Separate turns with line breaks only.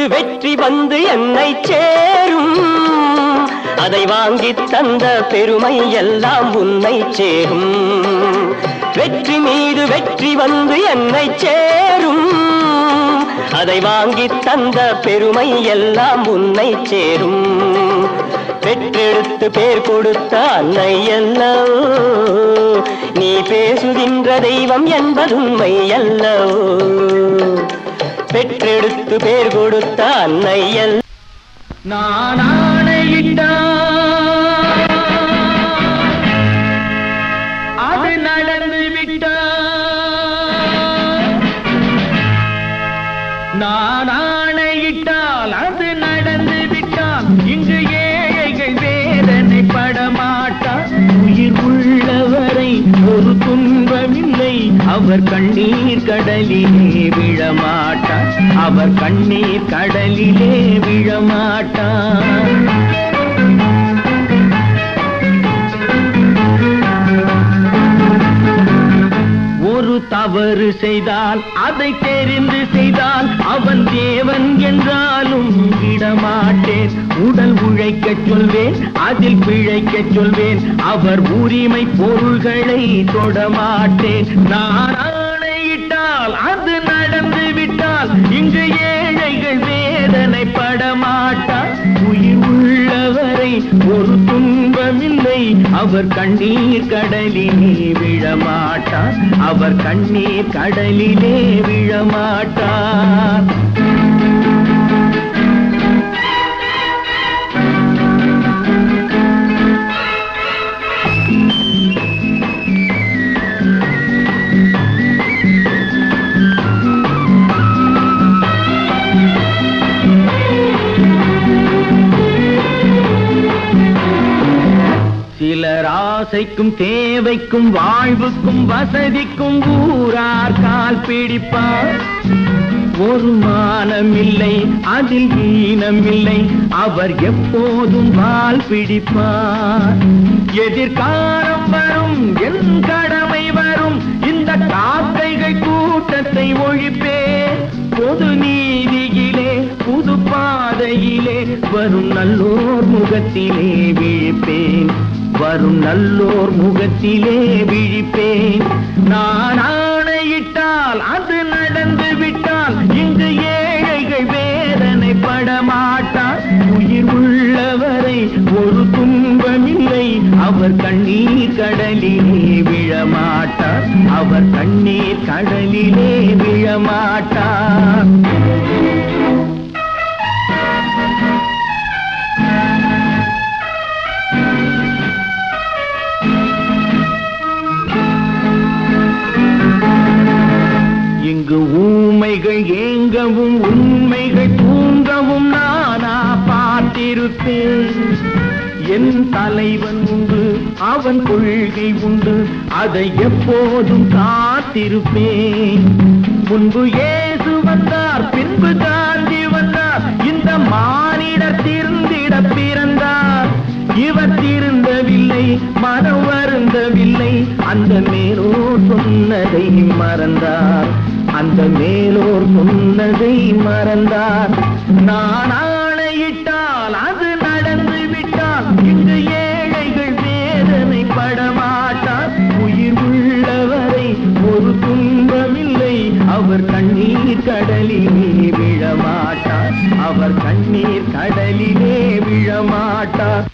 மீது வெற்றி வந்து என்னை சேரும். அதை வாங்கி தந்த பெருமை எல்லாம் உன்னை சேரும். வெற்றி மீது வெற்றி வந்து என்னை சேரும். அதை வாங்கி தந்த பெருமை எல்லாம் உன்னை சேரும். பெற்றெடுத்து பேர் கொடுத்த அன்னை அல்லவோ, நீ பேசுகின்ற தெய்வம் என்பதுண்மை அல்லவோ. பெற்றெடுத்து பேர் கொடுத்த அன்னை அல்ல.
நான் ஆணையிட்டால் அது நடந்து விட்டால். நான் ஆணையிட்டால் அது நடந்து விட்டால். இங்கு ஏழைகள் வேதனை படமாட்டார். உயிர் உள்ளவரை ஒரு துன்பமில்லை. அவர் கண்ணீர் கடலிலே விழமாட்டார். அவர் கண்ணீர் கடலிலே விழமாட்டார். ஒரு தவறு செய்தால் அதை தெரிந்து செய்தால் அவன் தேவன் என்றாலும் விடமாட்டேன். உடல் உழைக்கச் சொல்வேன், அதில் பிழைக்கச் சொல்வேன். அவர் உரிமை பொருள்களை தொடமாட்டேன். நான் ஆணையிட்டால் அது நடந்து விட்டால். இங்கு ஏழைகள் வேதனை படமாட்டார். உயிர் உள்ளவரை ஒரு துன்பமில்லை. அவர் கண்ணீர் கடலிலே விழமாட்டார். அவர் கண்ணீர் கடலிலே விழமாட்டார். சிலர் ஆசைக்கும் தேவைக்கும் வாழ்வுக்கும் வசதிக்கும் ஊரார் கால் பிடிப்பார். ஒரு மானமில்லை, அதில் ஈனமில்லை. அவர் எப்போதும் வால் பிடிப்பார். எதிர்காலம் வரும், என் கடமை வரும். இந்த காக்கைகள் கூட்டத்தை ஒழிப்பேன். பொது நீதியிலே புது பாதையிலே வரும் நல்லோர் முகத்திலே விழிப்பேன். வரும் நல்லோர் முகத்திலே விழிப்பேன். நான் ஆணையிட்டால் அது நடந்து விட்டால். இங்கு ஏழைகள் வேதனை படமாட்டார். உயிர் உள்ளவரை ஒரு துன்பமில்லை. அவர் கண்ணீர் கடலிலே விழமாட்டார். அவர் கண்ணீர் கடலிலே விழமாட்டார். இங்கு ஊமைகள் ஏங்கவும் உண்மைகள் தூங்கவும் நானா பார்த்திருப்பேன். என் தலைவன் உண்டு, அவன் கொள்கை உண்டு. அதை எப்போதும் காத்திருப்பேன். முன்பு இயேசு வந்தார், பின்பு காந்தி வந்தார். இந்த மானிடர் திருந்திட பிறந்தார். இவர் திருந்தவில்லை, மனம் வருந்தவில்லை. அந்த மேலோர் சொன்னதை மறந்தார். அந்த மேலோர் சொன்னதை மறந்தார். நான் ஆணையிட்டால் அது நடந்து விட்டால். இங்கு ஏழைகள் வேதனை படமாட்டார். உயிர் உள்ளவரை ஒரு துன்பமில்லை. அவர் கண்ணீர் கடலிலே விழமாட்டார். அவர் கண்ணீர் கடலிலே விழமாட்டார்.